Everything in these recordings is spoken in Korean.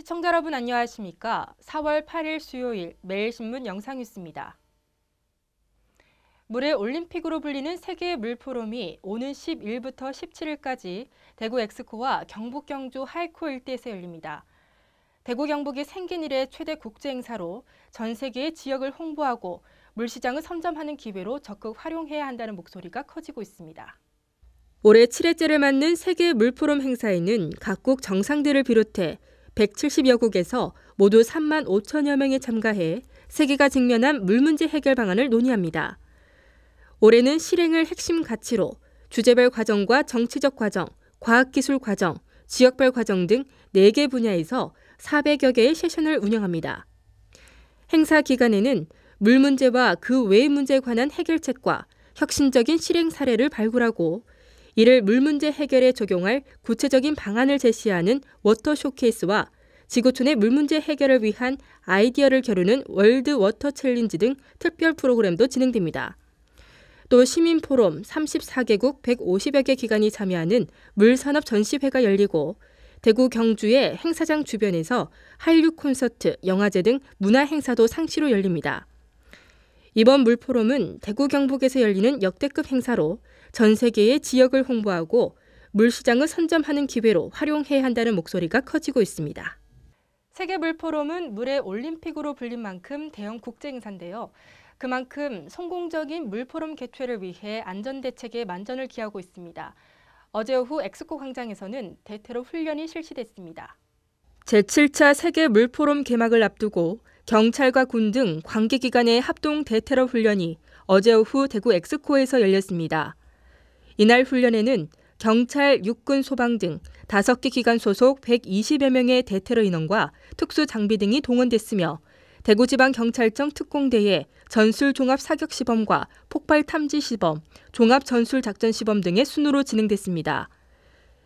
시청자 여러분 안녕하십니까? 4월 8일 수요일 매일신문 영상뉴스입니다. 물의 올림픽으로 불리는 세계 물포럼이 오는 10일부터 17일까지 대구 엑스코와 경북 경주 하이코 일대에서 열립니다. 대구 경북이 생긴 이래 최대 국제 행사로 전 세계의 지역을 홍보하고 물시장을 선점하는 기회로 적극 활용해야 한다는 목소리가 커지고 있습니다. 올해 7회째를 맞는 세계 물포럼 행사에는 각국 정상들을 비롯해 170여 국에서 모두 3만 5천여 명이 참가해 세계가 직면한 물 문제 해결 방안을 논의합니다. 올해는 실행을 핵심 가치로 주제별 과정과 정치적 과정, 과학기술 과정, 지역별 과정 등 4개 분야에서 400여 개의 세션을 운영합니다. 행사 기간에는 물 문제와 그 외의 문제에 관한 해결책과 혁신적인 실행 사례를 발굴하고 이를 물 문제 해결에 적용할 구체적인 방안을 제시하는 워터 쇼케이스와 지구촌의 물 문제 해결을 위한 아이디어를 겨루는 월드 워터 챌린지 등 특별 프로그램도 진행됩니다. 또 시민 포럼 34개국 150여 개 기관이 참여하는 물산업 전시회가 열리고 대구 경주의 행사장 주변에서 한류 콘서트, 영화제 등 문화 행사도 상시로 열립니다. 이번 물포럼은 대구 경북에서 열리는 역대급 행사로 전 세계의 지역을 홍보하고 물시장을 선점하는 기회로 활용해야 한다는 목소리가 커지고 있습니다. 세계 물포럼은 물의 올림픽으로 불린 만큼 대형 국제 행사인데요. 그만큼 성공적인 물포럼 개최를 위해 안전대책에 만전을 기하고 있습니다. 어제 오후 엑스코 광장에서는 대테러 훈련이 실시됐습니다. 제7차 세계 물포럼 개막을 앞두고 경찰과 군 등 관계기관의 합동 대테러 훈련이 어제 오후 대구 엑스코에서 열렸습니다. 이날 훈련에는 경찰, 육군, 소방 등 5개 기관 소속 120여 명의 대테러 인원과 특수장비 등이 동원됐으며 대구지방경찰청 특공대의 전술종합사격시범과 폭발탐지시범, 종합전술작전시범 등의 순으로 진행됐습니다.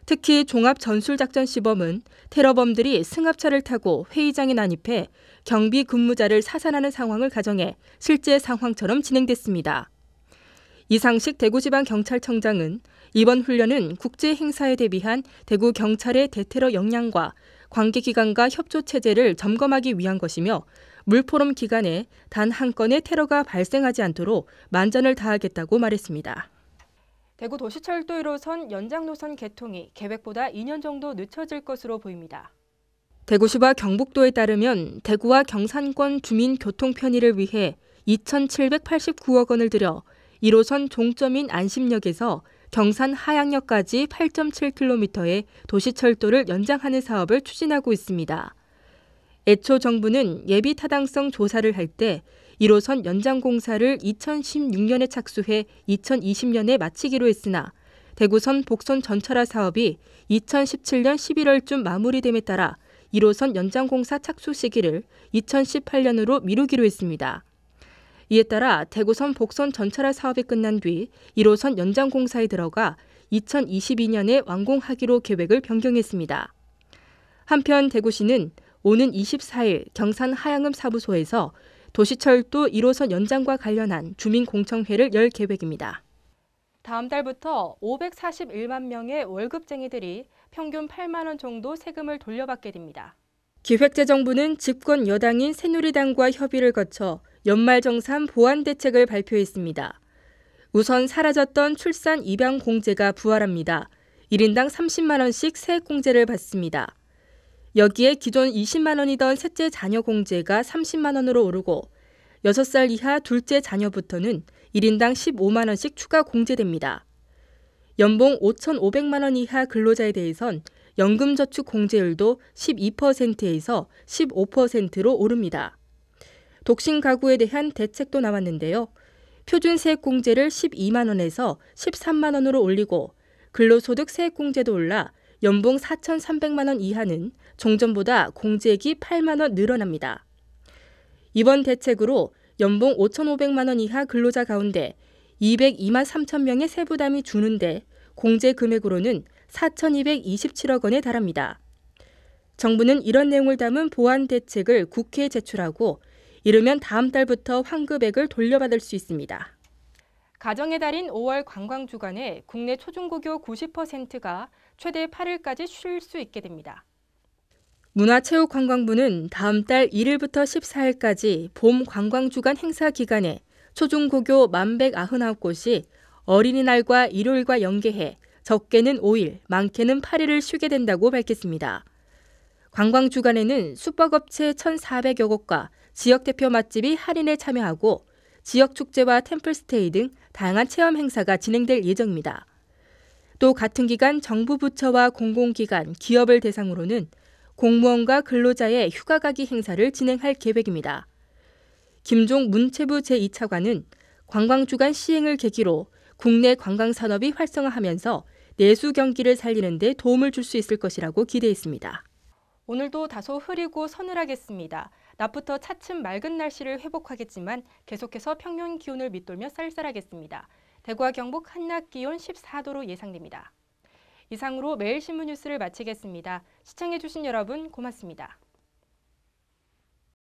특히 종합전술작전시범은 테러범들이 승합차를 타고 회의장에 난입해 경비 근무자를 사살하는 상황을 가정해 실제 상황처럼 진행됐습니다. 이상식 대구지방경찰청장은 이번 훈련은 국제 행사에 대비한 대구 경찰의 대테러 역량과 관계기관과 협조체제를 점검하기 위한 것이며 물포럼 기간에 단 한 건의 테러가 발생하지 않도록 만전을 다하겠다고 말했습니다. 대구 도시철도 1호선 연장 노선 개통이 계획보다 2년 정도 늦춰질 것으로 보입니다. 대구시와 경북도에 따르면 대구와 경산권 주민 교통 편의를 위해 2,789억 원을 들여 1호선 종점인 안심역에서 경산 하양역까지 8.7km의 도시철도를 연장하는 사업을 추진하고 있습니다. 애초 정부는 예비 타당성 조사를 할 때 1호선 연장 공사를 2016년에 착수해 2020년에 마치기로 했으나 대구선 복선 전철화 사업이 2017년 11월쯤 마무리됨에 따라 1호선 연장 공사 착수 시기를 2018년으로 미루기로 했습니다. 이에 따라 대구선 복선 전철화 사업이 끝난 뒤 1호선 연장 공사에 들어가 2022년에 완공하기로 계획을 변경했습니다. 한편 대구시는 오는 24일 경산 하양읍 사무소에서 도시철도 1호선 연장과 관련한 주민공청회를 열 계획입니다. 다음 달부터 541만 명의 월급쟁이들이 평균 8만 원 정도 세금을 돌려받게 됩니다. 기획재정부는 집권 여당인 새누리당과 협의를 거쳐 연말정산 보완 대책을 발표했습니다. 우선 사라졌던 출산 입양 공제가 부활합니다. 1인당 30만 원씩 세액 공제를 받습니다. 여기에 기존 20만 원이던 셋째 자녀 공제가 30만 원으로 오르고 6살 이하 둘째 자녀부터는 1인당 15만 원씩 추가 공제됩니다. 연봉 5,500만 원 이하 근로자에 대해선 연금저축 공제율도 12%에서 15%로 오릅니다. 독신 가구에 대한 대책도 나왔는데요. 표준 세액 공제를 12만 원에서 13만 원으로 올리고 근로소득 세액 공제도 올라 연봉 4,300만 원 이하는 종전보다 공제액이 8만 원 늘어납니다. 이번 대책으로 연봉 5,500만 원 이하 근로자 가운데 202만 3천 명의 세부담이 주는데 공제 금액으로는 4,227억 원에 달합니다. 정부는 이런 내용을 담은 보완 대책을 국회에 제출하고 이르면 다음 달부터 환급액을 돌려받을 수 있습니다. 가정의 달인 5월 관광 주간에 국내 초중고교 90%가 최대 8일까지 쉴 수 있게 됩니다. 문화체육관광부는 다음 달 1일부터 14일까지 봄 관광주간 행사 기간에 초중고교 1,199곳이 어린이날과 일요일과 연계해 적게는 5일, 많게는 8일을 쉬게 된다고 밝혔습니다. 관광주간에는 숙박업체 1,400여 곳과 지역 대표 맛집이 할인에 참여하고 지역 축제와 템플스테이 등 다양한 체험 행사가 진행될 예정입니다. 또 같은 기간 정부 부처와 공공기관, 기업을 대상으로는 공무원과 근로자의 휴가 가기 행사를 진행할 계획입니다. 김종 문체부 제2차관은 관광주간 시행을 계기로 국내 관광산업이 활성화하면서 내수 경기를 살리는 데 도움을 줄 수 있을 것이라고 기대했습니다. 오늘도 다소 흐리고 서늘하겠습니다. 낮부터 차츰 맑은 날씨를 회복하겠지만 계속해서 평년 기온을 밑돌며 쌀쌀하겠습니다. 대구와 경북 한낮 기온 14도로 예상됩니다. 이상으로 매일신문 뉴스를 마치겠습니다. 시청해주신 여러분 고맙습니다.